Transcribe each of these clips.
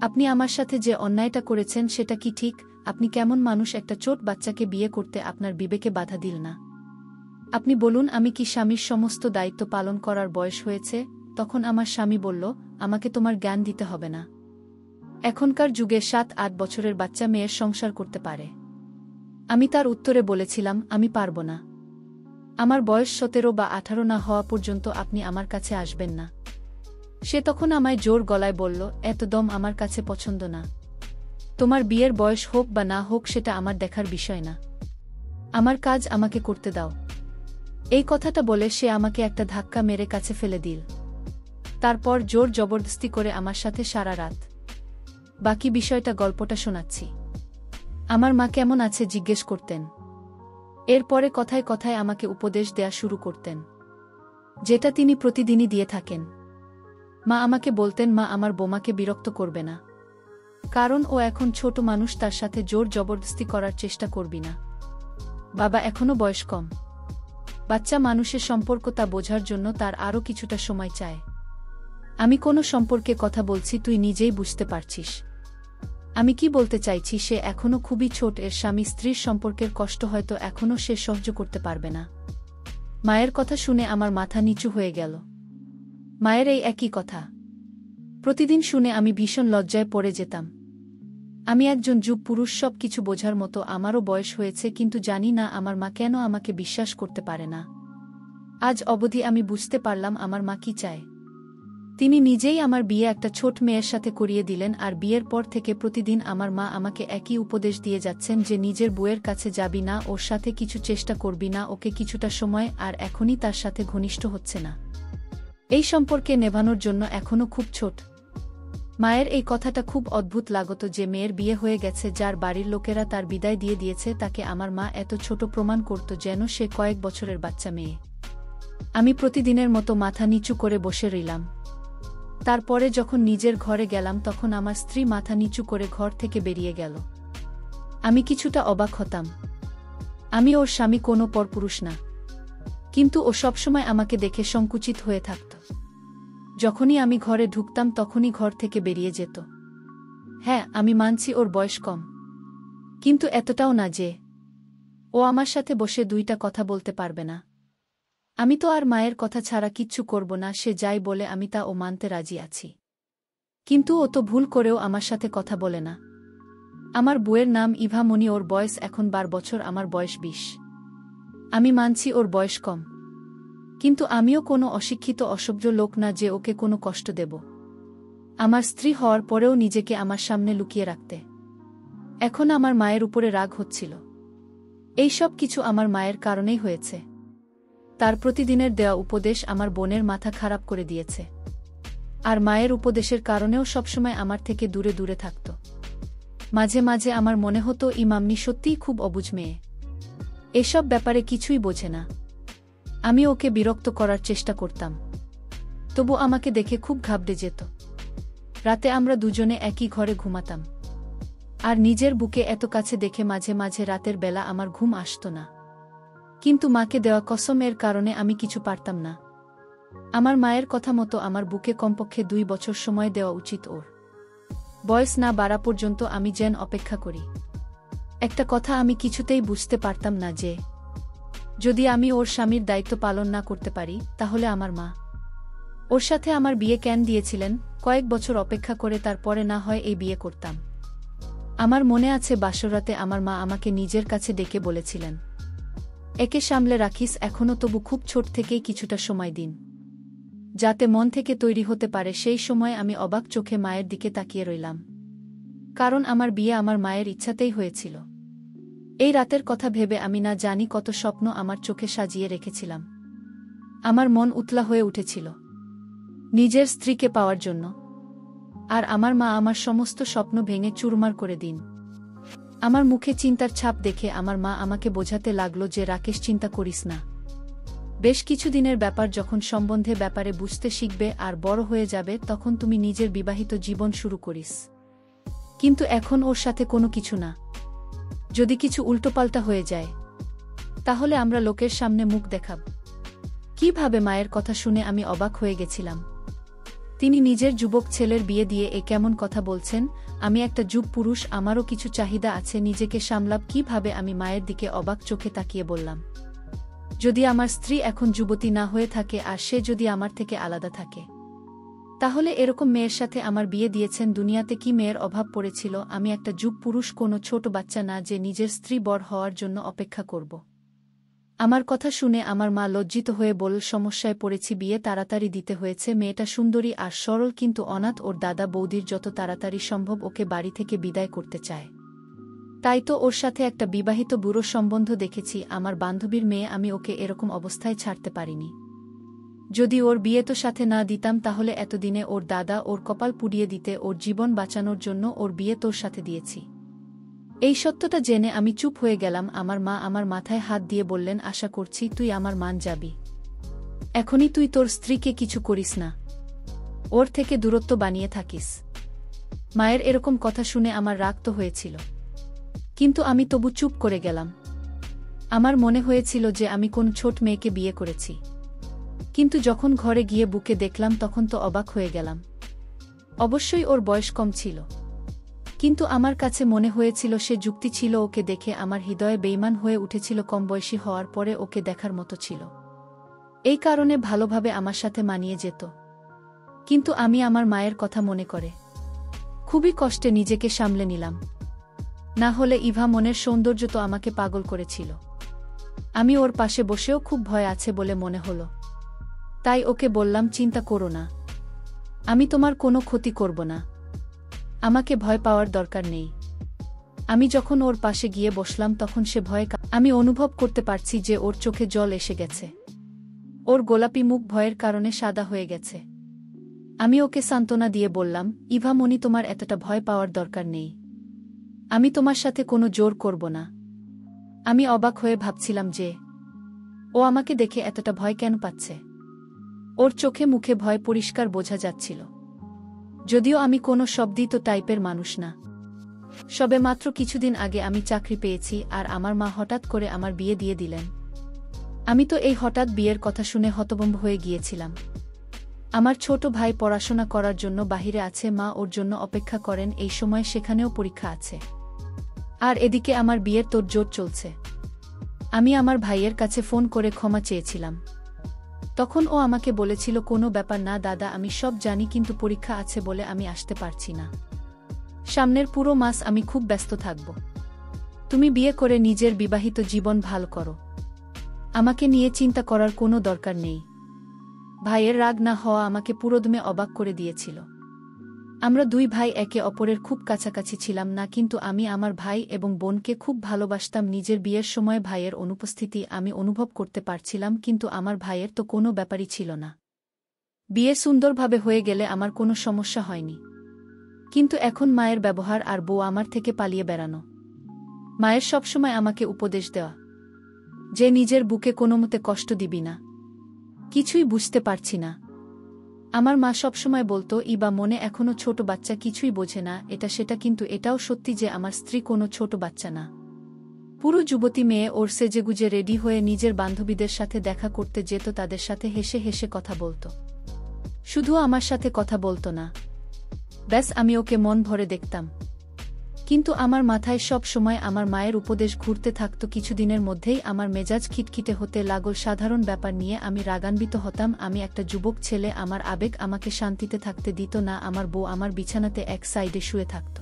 আপনি আমার সাথে যে অন্যায়টা করেছেন সেটা কি ঠিক? আপনি কেমন মানুষ, একটা ছোট বাচ্চাকে বিয়ে করতে আপনার বিবেকে বাধা দিল না? আপনি বলুন, আমি কি স্বামীর সমস্ত দায়িত্ব পালন করার বয়স হয়েছে? তখন আমার স্বামী বলল, আমাকে তোমার জ্ঞান দিতে হবে না। এখনকার যুগে 7-8 বছরের বাচ্চা মেয়ের সংসার করতে পারে। আমি তার উত্তরে বলেছিলাম, আমি পারব না। আমার বয়স 17 বা 18 না হওয়া পর্যন্ত আপনি আমার কাছে আসবেন না। সে তখন আমায় জোর গলায় বলল, এত দম আমার কাছে পছন্দ না। তোমার বিয়ের বয়স হোক বা না হোক সেটা আমার দেখার বিষয় না। আমার কাজ আমাকে করতে দাও। এই কথাটা বলে সে আমাকে একটা ধাক্কা মেরে কাছে ফেলে দিল। তারপর জোর জবরদস্তি করে আমার সাথে সারা রাত। বাকি বিষয়টা গল্পটা শোনাচ্ছি। আমার মা কেমন আছে জিজ্ঞেস করতেন। এরপরে কথায় কথায় আমাকে উপদেশ দেয়া শুরু করতেন, যেটা তিনি প্রতিদিনই দিয়ে থাকেন। মা আমাকে বলতেন, মা, আমার বোমাকে বিরক্ত করবে না, কারণ ও এখন ছোট মানুষ, তার সাথে জোর জবরদস্তি করার চেষ্টা করবি না। বাবা, এখনো বয়স কম। বাচ্চা মানুষের সম্পর্ক তা বোঝার জন্য তার আরও কিছুটা সময় চায়। আমি কোনো সম্পর্কে কথা বলছি, তুই নিজেই বুঝতে পারছিস আমি কি বলতে চাইছি। সে এখনো খুবই ছোট, এর স্বামী স্ত্রীর সম্পর্কের কষ্ট হয়তো এখনো সে সহ্য করতে পারবে না। মায়ের কথা শুনে আমার মাথা নিচু হয়ে গেল। মায়ের এই একই কথা প্রতিদিন শুনে আমি ভীষণ লজ্জায় পড়ে যেতাম। আমি একজন যুব পুরুষ, সব কিছু বোঝার মতো আমারও বয়স হয়েছে, কিন্তু জানি না আমার মা কেন আমাকে বিশ্বাস করতে পারে না। আজ অবধি আমি বুঝতে পারলাম আমার মা কি চায়। তিনি নিজেই আমার বিয়ে একটা ছোট মেয়ের সাথে করিয়ে দিলেন, আর বিয়ের পর থেকে প্রতিদিন আমার মা আমাকে একই উপদেশ দিয়ে যাচ্ছেন যে নিজের বউয়ের কাছে যাবি না, ওর সাথে কিছু চেষ্টা করবি না, ওকে কিছুটা সময়, আর এখনই তার সাথে ঘনিষ্ঠ হচ্ছে না। এই সম্পর্কে নেভানোর জন্য এখনো খুব ছোট। মায়ের এই কথাটা খুব অদ্ভুত লাগত যে মেয়ের বিয়ে হয়ে গেছে, যার বাড়ির লোকেরা তার বিদায় দিয়ে দিয়েছে, তাকে আমার মা এত ছোট প্রমাণ করত যেন সে কয়েক বছরের বাচ্চা মেয়ে। আমি প্রতিদিনের মতো মাথা নিচু করে বসে রইলাম। তারপরে যখন নিজের ঘরে গেলাম তখন আমার স্ত্রী মাথা নিচু করে ঘর থেকে বেরিয়ে গেল। আমি কিছুটা অবাক হতাম। আমি ওর স্বামী, কোনো পরপুরুষ না, কিন্তু ও সবসময় আমাকে দেখে সংকুচিত হয়ে থাকত। যখনই আমি ঘরে ঢুকতাম তখনই ঘর থেকে বেরিয়ে যেত। হ্যাঁ, আমি মানছি ওর বয়স কম, কিন্তু এতটাও না যে ও আমার সাথে বসে দুইটা কথা বলতে পারবে না। আমি তো আর মায়ের কথা ছাড়া কিচ্ছু করব না, সে যাই বলে আমি তা ও মানতে রাজি আছি। কিন্তু ও তো ভুল করেও আমার সাথে কথা বলে না। আমার বউয়ের নাম ইভা মনি, ওর বয়স এখন 12 বছর, আমার বয়স 20। আমি মানছি ওর বয়স কম, কিন্তু আমিও কোনো অশিক্ষিত অসভ্য লোক না যে ওকে কোনো কষ্ট দেব। আমার স্ত্রী হওয়ার পরেও নিজেকে আমার সামনে লুকিয়ে রাখতে এখন আমার মায়ের উপরে রাগ হচ্ছিল। এই সব কিছু আমার মায়ের কারণেই হয়েছে। তার প্রতিদিনের দেওয়া উপদেশ আমার বোনের মাথা খারাপ করে দিয়েছে, আর মায়ের উপদেশের কারণেও সবসময় আমার থেকে দূরে দূরে থাকত। মাঝে মাঝে আমার মনে হতো ইমামনি সত্যিই খুব অবুঝ মেয়ে, এসব ব্যাপারে কিছুই বোঝে না। আমি ওকে বিরক্ত করার চেষ্টা করতাম, তবু আমাকে দেখে খুব ঘাবড়ে যেত। রাতে আমরা দুজনে একই ঘরে ঘুমাতাম, আর নিজের বুকে এত কাছে দেখে মাঝে মাঝে রাতের বেলা আমার ঘুম আসত না। কিন্তু মাকে দেওয়া কসমের কারণে আমি কিছু পারতাম না। আমার মায়ের কথা মতো আমার বুকে কমপক্ষে 2 বছর সময় দেওয়া উচিত। ওর বয়স না বাড়া পর্যন্ত আমি যেন অপেক্ষা করি। একটা কথা আমি কিছুতেই বুঝতে পারতাম না যে যদি আমি ওর স্বামীর দায়িত্ব পালন না করতে পারি, তাহলে আমার মা ওর সাথে আমার বিয়ে কেন দিয়েছিলেন। কয়েক বছর অপেক্ষা করে তারপরে না হয় এই বিয়ে করতাম। আমার মনে আছে বাসরাতে আমার মা আমাকে নিজের কাছে ডেকে বলেছিলেন, একে সামলে রাখিস এখনো, তবু খুব ছোট থেকেই কিছুটা সময় দিন, যাতে মন থেকে তৈরি হতে পারে। সেই সময় আমি অবাক চোখে মায়ের দিকে তাকিয়ে রইলাম, কারণ আমার বিয়ে আমার মায়ের ইচ্ছাতেই হয়েছিল। এই রাতের কথা ভেবে আমি না জানি কত স্বপ্ন আমার চোখে সাজিয়ে রেখেছিলাম। আমার মন উতলা হয়ে উঠেছিল নিজের স্ত্রীকে পাওয়ার জন্য, আর আমার মা আমার সমস্ত স্বপ্ন ভেঙে চুরমার করে দিন। আমার মুখে চিন্তার ছাপ দেখে আমার মা আমাকে বোঝাতে লাগলো যে রাকেশ, চিন্তা করিস না। বেশ কিছুদিনের ব্যাপার, যখন সম্বন্ধে ব্যাপারে বুঝতে শিখবে আর বড় হয়ে যাবে তখন তুমি নিজের বিবাহিত জীবন শুরু করিস। কিন্তু এখন ওর সাথে কোনো কিছু না। যদি কিছু উল্টোপাল্টা হয়ে যায় তাহলে আমরা লোকের সামনে মুখ দেখাব কিভাবে? মায়ের কথা শুনে আমি অবাক হয়ে গেছিলাম। তিনি নিজের যুবক ছেলের বিয়ে দিয়ে এ কেমন কথা বলছেন? আমি একটা যুব পুরুষ, আমারও কিছু চাহিদা আছে, নিজেকে সামলাব কিভাবে? আমি মায়ের দিকে অবাক চোখে তাকিয়ে বললাম, যদি আমার স্ত্রী এখন যুবতী না হয়ে থাকে আর সে যদি আমার থেকে আলাদা থাকে, তাহলে এরকম মেয়ের সাথে আমার বিয়ে দিয়েছেন? দুনিয়াতে কি মেয়ের অভাব পড়েছিল? আমি একটা যুব পুরুষ, কোনো ছোট বাচ্চা না যে নিজের স্ত্রী বড় হওয়ার জন্য অপেক্ষা করব। আমার কথা শুনে আমার মা লজ্জিত হয়ে বলল, সমস্যায় পড়েছি, বিয়ে তাড়াতাড়ি দিতে হয়েছে। মেয়েটা সুন্দরী আর সরল কিন্তু অনাথ, ওর দাদা বৌদির যত তাড়াতাড়ি সম্ভব ওকে বাড়ি থেকে বিদায় করতে চায়। তাই তো ওর সাথে একটা বিবাহিত বুড়ো সম্বন্ধ দেখেছি, আমার বান্ধবীর মেয়ে, আমি ওকে এরকম অবস্থায় ছাড়তে পারিনি। যদি ওর বিয়ে তো সাথে না দিতাম তাহলে এতদিনে ওর দাদা ওর কপাল পুড়িয়ে দিতে, ওর জীবন বাঁচানোর জন্য ওর বিয়ে তোর সাথে দিয়েছি। এই সত্যটা জেনে আমি চুপ হয়ে গেলাম। আমার মা আমার মাথায় হাত দিয়ে বললেন, আশা করছি তুই আমার মান যাবি। এখনই তুই তোর স্ত্রীকে কিছু করিস না, ওর থেকে দূরত্ব বানিয়ে থাকিস। মায়ের এরকম কথা শুনে আমার রাগ তো হয়েছিল, কিন্তু আমি তবু চুপ করে গেলাম। আমার মনে হয়েছিল যে আমি কোন ছোট মেয়েকে বিয়ে করেছি, কিন্তু যখন ঘরে গিয়ে বুকে দেখলাম তখন তো অবাক হয়ে গেলাম। অবশ্যই ওর বয়স কম ছিল, কিন্তু আমার কাছে মনে হয়েছিল সে যুক্তি ছিল। ওকে দেখে আমার হৃদয়ে বেইমান হয়ে উঠেছিল। কম বয়সী হওয়ার পরে ওকে দেখার মতো ছিল, এই কারণে ভালোভাবে আমার সাথে মানিয়ে যেত। কিন্তু আমি আমার মায়ের কথা মনে করে খুবই কষ্টে নিজেকে সামলে নিলাম। না হলে ইভা মনের সৌন্দর্য তো আমাকে পাগল করেছিল। আমি ওর পাশে বসেও খুব ভয় আছে বলে মনে হলো, তাই ওকে বললাম, চিন্তা করো না, আমি তোমার কোনো ক্ষতি করব না, আমাকে ভয় পাওয়ার দরকার নেই। আমি যখন ওর পাশে গিয়ে বসলাম তখন সে ভয়ে আমি অনুভব করতে পারছি যে ওর চোখে জল এসে গেছে, ওর গোলাপি মুখ ভয়ের কারণে সাদা হয়ে গেছে। আমি ওকে সান্ত্বনা দিয়ে বললাম, ইভা মনি, তোমার এতটা ভয় পাওয়ার দরকার নেই, আমি তোমার সাথে কোনো জোর করব না। আমি অবাক হয়ে ভাবছিলাম যে ও আমাকে দেখে এতটা ভয় কেন পাচ্ছে। ওর চোখে মুখে ভয় পরিষ্কার বোঝা যাচ্ছিল, যদিও আমি কোনো শব্দিত টাইপের মানুষ না। সবে মাত্র কিছুদিন আগে আমি চাকরি পেয়েছি আর আমার মা হঠাৎ করে আমার বিয়ে দিয়ে দিলেন। আমি তো এই হঠাৎ বিয়ের কথা শুনে হতভম্ব হয়ে গিয়েছিলাম। আমার ছোট ভাই পড়াশোনা করার জন্য বাহিরে আছে, মা ওর জন্য অপেক্ষা করেন, এই সময় সেখানেও পরীক্ষা আছে। আর এদিকে আমার বিয়ের তোড়জোড় চলছে। আমি আমার ভাইয়ের কাছে ফোন করে ক্ষমা চেয়েছিলাম। তখন ও আমাকে বলেছিল, কোনো ব্যাপার না দাদা, আমি সব জানি, কিন্তু পরীক্ষা আছে বলে আমি আসতে পারছি না। সামনের পুরো মাস আমি খুব ব্যস্ত থাকব। তুমি বিয়ে করে নিজের বিবাহিত জীবন ভালো করো, আমাকে নিয়ে চিন্তা করার কোনো দরকার নেই। ভাইয়ের রাগ না হওয়া আমাকে পুরোদমে অবাক করে দিয়েছিল। আমরা দুই ভাই একে অপরের খুব কাছাকাছি ছিলাম না, কিন্তু আমি আমার ভাই এবং বোনকে খুব ভালোবাসতাম। নিজের বিয়ের সময় ভাইয়ের অনুপস্থিতি আমি অনুভব করতে পারছিলাম, কিন্তু আমার ভাইয়ের তো কোনো ব্যাপারই ছিল না। বিয়ে সুন্দরভাবে হয়ে গেলে আমার কোনো সমস্যা হয়নি, কিন্তু এখন মায়ের ব্যবহার আর বউ আমার থেকে পালিয়ে বেড়ানো। মায়ের সবসময় আমাকে উপদেশ দেওয়া যে নিজের বুকে কোনোমতে কষ্ট দিবি না। কিছুই বুঝতে পারছি না। আমার মা সবসময় বলতো, ইবা মনে এখনো ছোট বাচ্চা, কিছুই বোঝে না, এটা সেটা, কিন্তু এটাও সত্যি যে আমার স্ত্রী কোনো ছোট বাচ্চা না, পুরো যুবতী মেয়ে। ওর সেজেগুজে রেডি হয়ে নিজের বান্ধবীদের সাথে দেখা করতে যেত, তাদের সাথে হেসে হেসে কথা বলতো। শুধু আমার সাথে কথা বলতো না, ব্যাস আমি ওকে মন ভরে দেখতাম। কিন্তু আমার মাথায় সব সময় আমার মায়ের উপদেশ ঘুরতে থাকত। কিছুদিনের মধ্যেই আমার মেজাজ খিটখিটে হতে লাগল। সাধারণ ব্যাপার নিয়ে আমি রাগান্বিত হতাম। আমি একটা যুবক ছেলে, আমার আবেগ আমাকে শান্তিতে থাকতে দিত না। আমার বউ আমার বিছানাতে এক সাইডে শুয়ে থাকত।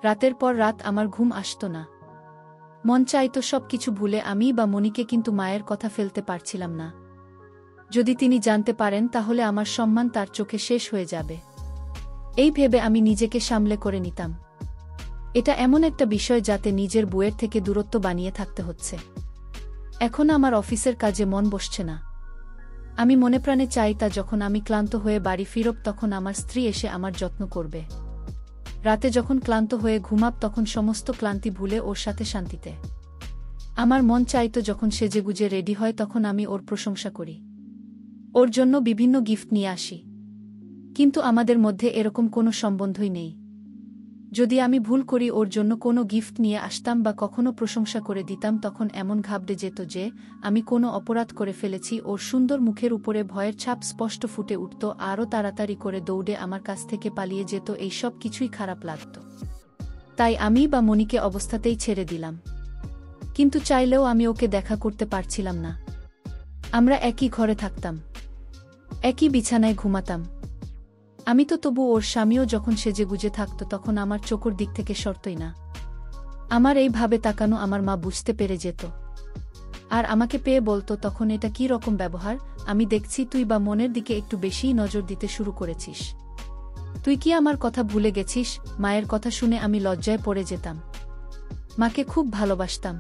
রাতের পর রাত আমার ঘুম আসত না। মন চাইতো সব কিছু ভুলে আমি বা মনিকে, কিন্তু মায়ের কথা ফেলতে পারছিলাম না। যদি তিনি জানতে পারেন তাহলে আমার সম্মান তার চোখে শেষ হয়ে যাবে, এই ভেবে আমি নিজেকে সামলে করে নিতাম। এটা এমন একটা বিষয় যাতে নিজের বউয়ের থেকে দূরত্ব বানিয়ে থাকতে হচ্ছে। এখন আমার অফিসের কাজে মন বসছে না। আমি মনে প্রাণে চাই তা যখন আমি ক্লান্ত হয়ে বাড়ি ফিরব তখন আমার স্ত্রী এসে আমার যত্ন করবে। রাতে যখন ক্লান্ত হয়ে ঘুমাব তখন সমস্ত ক্লান্তি ভুলে ওর সাথে শান্তিতে। আমার মন চাইতো যখন সেজেগুজে রেডি হয় তখন আমি ওর প্রশংসা করি, ওর জন্য বিভিন্ন গিফট নিয়ে আসি। কিন্তু আমাদের মধ্যে এরকম কোনো সম্বন্ধই নেই। যদি আমি ভুল করি ওর জন্য কোনো গিফট নিয়ে আসতাম বা কখনো প্রশংসা করে দিতাম তখন এমন ঘাবড়ে যেত যে আমি কোনো অপরাধ করে ফেলেছি। ওর সুন্দর মুখের উপরে ভয়ের ছাপ স্পষ্ট ফুটে উঠত, আরও তাড়াতাড়ি করে দৌড়ে আমার কাছ থেকে পালিয়ে যেত। এই সব কিছুই খারাপ লাগত। তাই আমি বা মনিকে অবস্থাতেই ছেড়ে দিলাম। কিন্তু চাইলেও আমি ওকে দেখা করতে পারছিলাম না। আমরা একই ঘরে থাকতাম, একই বিছানায় ঘুমাতাম। আমি তো তবু ওর স্বামীও যখন সেজেগুজে থাকত তখন আমার চোখের দিক থেকে সরতই না। আমার এইভাবে তাকানো আমার মা বুঝতে পেরে যেত, আর আমাকে পেয়ে বলতো, তখন এটা কী রকম ব্যবহার? আমি দেখছি তুই বা মনের দিকে একটু বেশিই নজর দিতে শুরু করেছিস। তুই কি আমার কথা ভুলে গেছিস? মায়ের কথা শুনে আমি লজ্জায় পড়ে যেতাম। মাকে খুব ভালোবাসতাম,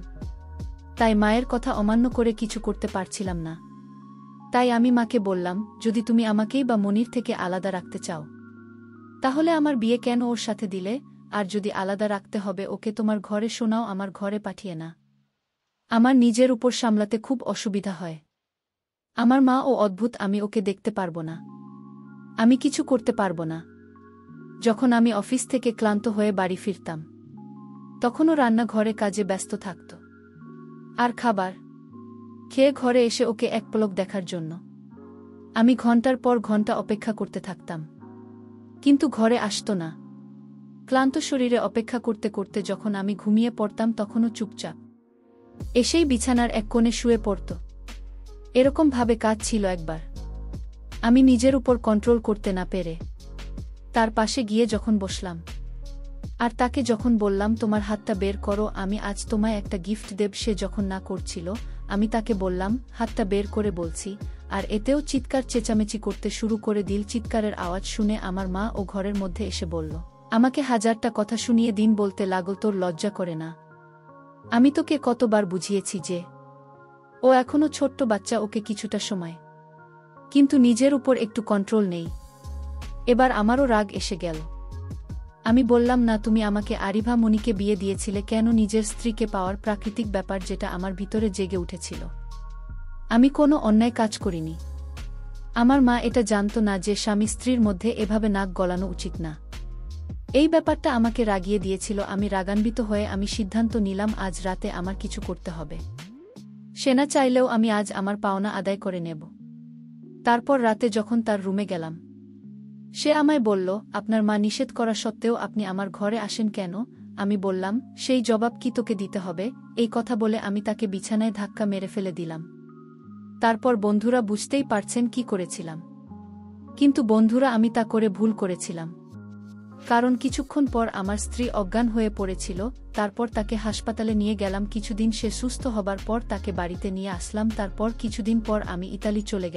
তাই মায়ের কথা অমান্য করে কিছু করতে পারছিলাম না। তাই আমি মাকে বললাম, যদি তুমি আমাকেই বা মনির থেকে আলাদা রাখতে চাও তাহলে আমার বিয়ে কেন ওর সাথে দিলে? আর যদি আলাদা রাখতে হবে ওকে তোমার ঘরে, শোনাও আমার ঘরে পাঠিয়ে না। আমার নিজের উপর সামলাতে খুব অসুবিধা হয়। আমার মা ও অদ্ভুত, আমি ওকে দেখতে পারবো না, আমি কিছু করতে পারবো না। যখন আমি অফিস থেকে ক্লান্ত হয়ে বাড়ি ফিরতাম তখনও রান্নাঘরে কাজে ব্যস্ত থাকত, আর খাবার খেয়ে ঘরে এসে ওকে এক পলক দেখার জন্য আমি ঘন্টার পর ঘন্টা অপেক্ষা করতে থাকতাম, কিন্তু ঘরে আসতো না। ক্লান্ত শরীরে অপেক্ষা করতে করতে যখন আমি ঘুমিয়ে পড়তাম তখনও চুপচাপ এসেই বিছানার এক কোণে শুয়ে পড়ত। এরকমভাবে কাজ ছিল একবার। আমি নিজের উপর কন্ট্রোল করতে না পেরে তার পাশে গিয়ে যখন বসলাম আর তাকে যখন বললাম, তোমার হাতটা বের করো, আমি আজ তোমায় একটা গিফট দেব, সে যখন না করছিল আমি তাকে বললাম, হাতটা বের করে বলছি, আর এতেও চিৎকার চেঁচামেচি করতে শুরু করে দিল। চিৎকারের আওয়াজ শুনে আমার মা ও ঘরের মধ্যে এসে বলল, আমাকে হাজারটা কথা শুনিয়ে দিন বলতে লাগল, তোর লজ্জা করে না? আমি তোকে কতবার বুঝিয়েছি যে ও এখনো ছোট্ট বাচ্চা, ওকে কিছুটা সময়, কিন্তু নিজের উপর একটু কন্ট্রোল নেই। এবার আমারও রাগ এসে গেল। আমি বললাম, না, তুমি আমাকে আরিভা মনিকে বিয়ে দিয়েছিলে কেন? নিজের স্ত্রীকে পাওয়ার প্রাকৃতিক ব্যাপার যেটা আমার ভিতরে জেগে উঠেছিল। আমি কোনো অন্যায় কাজ করিনি। আমার মা এটা জানত না যে স্বামী স্ত্রীর মধ্যে এভাবে নাক গলানো উচিত না। এই ব্যাপারটা আমাকে রাগিয়ে দিয়েছিল। আমি রাগান্বিত হয়ে আমি সিদ্ধান্ত নিলাম আজ রাতে আমার কিছু করতে হবে। সে না চাইলেও আমি আজ আমার পাওনা আদায় করে নেব। তারপর রাতে যখন তার রুমে গেলাম, সে আমায় বলল, আপনার মা নিষেধ করা সত্ত্বেও আপনি আমার ঘরে আসেন কেন? আমি বললাম, সেই জবাব কি তোকে দিতে হবে? এই কথা বলে আমি তাকে বিছানায় ধাক্কা মেরে ফেলে দিলাম। তারপর বন্ধুরা বুঝতেই পারছেন কি করেছিলাম। কিন্তু বন্ধুরা, আমি তা করে ভুল করেছিলাম, কারণ কিছুক্ষণ পর আমার স্ত্রী অজ্ঞান হয়ে পড়েছিল। তারপর তাকে হাসপাতালে নিয়ে গেলাম। কিছুদিন সে সুস্থ হবার পর তাকে বাড়িতে নিয়ে আসলাম। তারপর কিছুদিন পর আমি ইতালি চলে গেলাম।